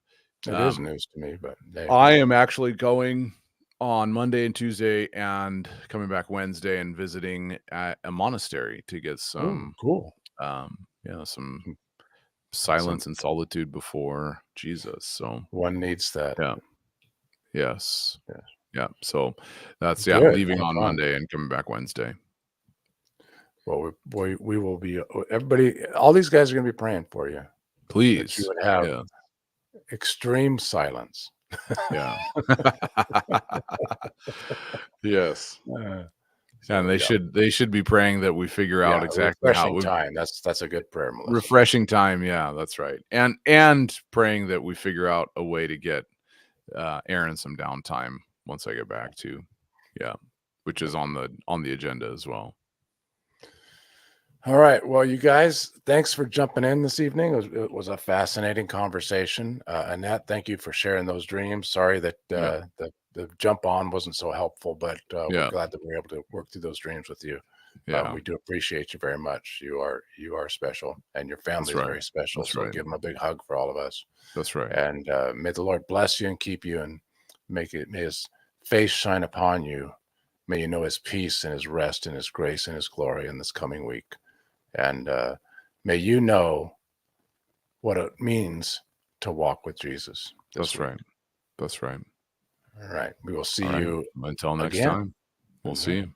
It is news to me, but I am actually going on Monday and Tuesday and coming back Wednesday and visiting at a monastery to get some some silence and solitude before Jesus. So one needs that. Yeah. Yes. Yeah. So that's Good. Leaving on Monday and coming back Wednesday. Well, we will be. Everybody, all these guys are going to be praying for you. Please. That you would have extreme silence. Yeah. Yes. And they should be praying that we figure out exactly how time. That's a good prayer, Melissa. Refreshing time. Yeah, that's right. And praying that we figure out a way to get Aaron some downtime once I get back too. Yeah, which is on the agenda as well. All right. Well, you guys, thanks for jumping in this evening. It was a fascinating conversation. Annette, thank you for sharing those dreams. Sorry that the jump on wasn't so helpful, but we're glad that we were able to work through those dreams with you. We do appreciate you very much. You are special, and your family is very special. That's so right. give them a big hug for all of us. That's right. And may the Lord bless you and keep you, and may His face shine upon you. May you know His peace and His rest and His grace and His glory in this coming week. And may you know what it means to walk with Jesus. That's right. That's right. All right. We will see you until next again. time. We'll see you.